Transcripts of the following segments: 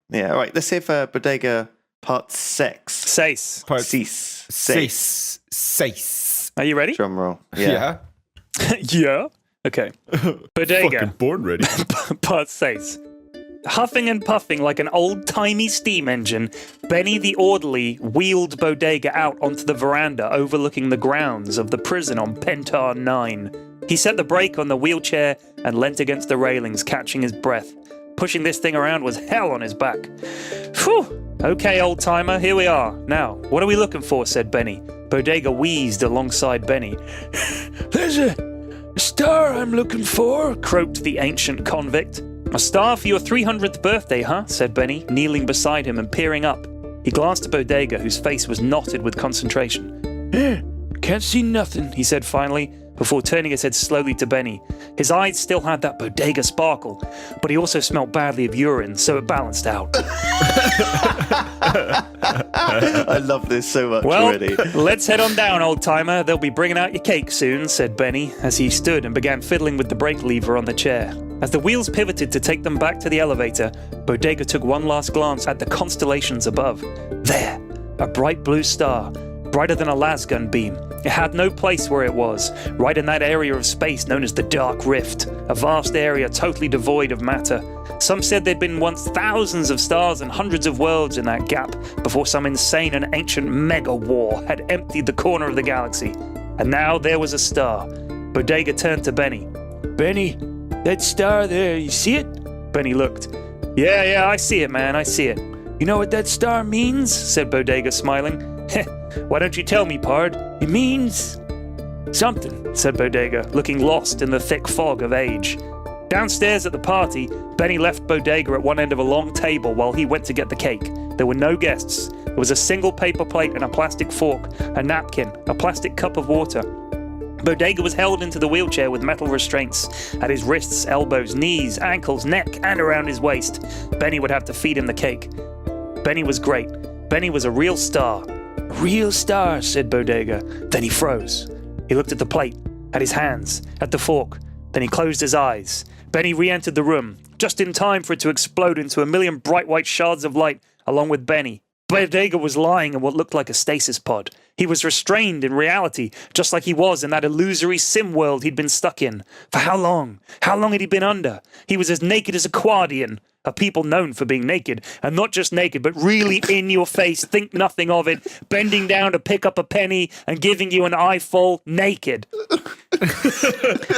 Yeah, all right. Let's see if Bodega part 6. Seis. Part Seis. Seis. Are you ready? Drum roll. Yeah. Yeah. Okay. Bodega. Fucking born ready. Part 6. Huffing and puffing like an old-timey steam engine, Benny the orderly wheeled Bodega out onto the veranda overlooking the grounds of the prison on Pentar 9. He set the brake on the wheelchair and leant against the railings, catching his breath. Pushing this thing around was hell on his back. Phew! Okay, old-timer, here we are. Now, what are we looking for, said Benny. Bodega wheezed alongside Benny. There's a star I'm looking for, croaked the ancient convict. A star for your 300th birthday, huh? Said Benny, kneeling beside him and peering up. He glanced at Bodega, whose face was knotted with concentration. Can't see nothing, he said finally, before turning his head slowly to Benny. His eyes still had that Bodega sparkle, but he also smelled badly of urine, so it balanced out. I love this so much already. Let's head on down, old-timer. They'll be bringing out your cake soon, said Benny, as he stood and began fiddling with the brake lever on the chair. As the wheels pivoted to take them back to the elevator, Bodega took one last glance at the constellations above. There, a bright blue star, brighter than a lasgun beam. It had no place where it was, right in that area of space known as the Dark Rift, a vast area totally devoid of matter. Some said there'd been once thousands of stars and hundreds of worlds in that gap before some insane and ancient mega-war had emptied the corner of the galaxy. And now there was a star. Bodega turned to Benny. Benny, that star there, you see it? Benny looked. Yeah, I see it, man, I see it. You know what that star means? Said Bodega, smiling. Why don't you tell me, Pard? It means something, said Bodega, looking lost in the thick fog of age. Downstairs at the party, Benny left Bodega at one end of a long table while he went to get the cake. There were no guests. There was a single paper plate and a plastic fork, a napkin, a plastic cup of water. Bodega was held into the wheelchair with metal restraints at his wrists, elbows, knees, ankles, neck, and around his waist. Benny would have to feed him the cake. Benny was great. Benny was a real star. Real star, said Bodega. Then he froze. He looked at the plate, at his hands, at the fork. Then he closed his eyes. Benny re-entered the room, just in time for it to explode into a million bright white shards of light, along with Benny. Bodega was lying in what looked like a stasis pod. He was restrained in reality, just like he was in that illusory sim world he'd been stuck in. For how long? How long had he been under? He was as naked as a Quadian, a people known for being naked, and not just naked, but really in your face, think nothing of it, bending down to pick up a penny and giving you an eyeful naked.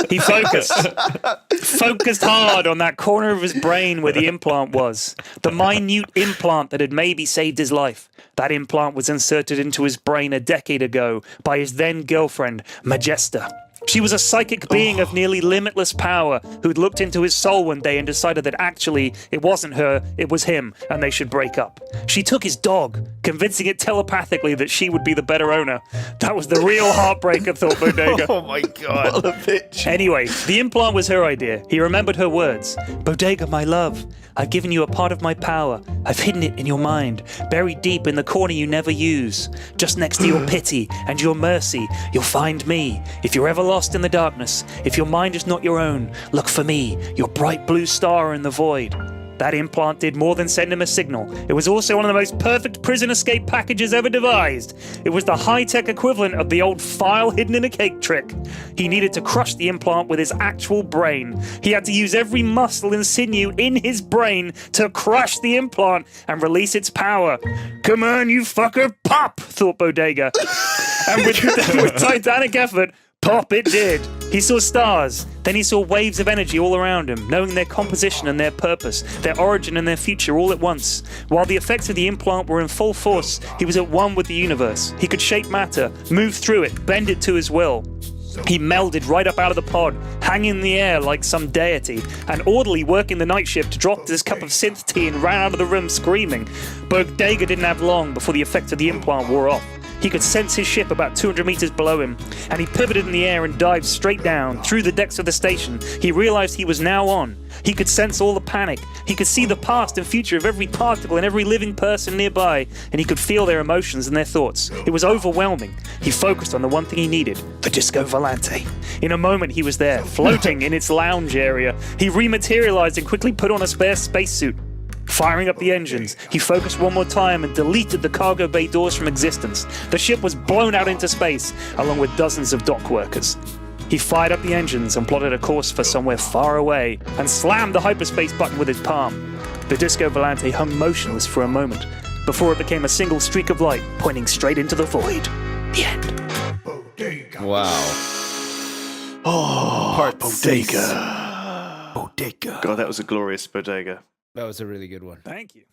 He focused hard on that corner of his brain where the implant was, the minute implant that had maybe saved his life. That implant was inserted into his brain a decade ago by his then girlfriend, Majesta. She was a psychic being of nearly limitless power who'd looked into his soul one day and decided that actually it wasn't her, it was him, and they should break up. She took his dog, convincing it telepathically that she would be the better owner. That was the real heartbreaker, thought Bodega. Oh my god. What a bitch. Anyway, the implant was her idea. He remembered her words. Bodega, my love, I've given you a part of my power. I've hidden it in your mind, buried deep in the corner you never use. Just next to your pity and your mercy, you'll find me. If you're ever lost in the darkness, if your mind is not your own, look for me, your bright blue star in the void. That implant did more than send him a signal. It was also one of the most perfect prison escape packages ever devised. It was the high-tech equivalent of the old file hidden in a cake trick. He needed to crush the implant with his actual brain. He had to use every muscle and sinew in his brain to crush the implant and release its power. Come on, you fucker, pop, thought Bodega. And with titanic effort, pop it did. He saw stars, then he saw waves of energy all around him, knowing their composition and their purpose, their origin and their future all at once. While the effects of the implant were in full force, he was at one with the universe. He could shape matter, move through it, bend it to his will. He melded right up out of the pod, hanging in the air like some deity, and orderly working the night shift dropped his cup of synth tea and ran out of the room screaming. Bodega didn't have long before the effect of the implant wore off. He could sense his ship about 200 meters below him, and he pivoted in the air and dived straight down, through the decks of the station. He realized he was now on. He could sense all the panic. He could see the past and future of every particle and every living person nearby, and he could feel their emotions and their thoughts. It was overwhelming. He focused on the one thing he needed, the Disco Volante. In a moment he was there, floating in its lounge area. He rematerialized and quickly put on a spare spacesuit. Firing up the engines, he focused one more time and deleted the cargo bay doors from existence. The ship was blown out into space, along with dozens of dock workers. He fired up the engines and plotted a course for somewhere far away, and slammed the hyperspace button with his palm. The Disco Volante hung motionless for a moment, before it became a single streak of light pointing straight into the void. The end. Wow. Oh, Part Bodega. Bodega. God, that was a glorious Bodega. That was a really good one. Thank you.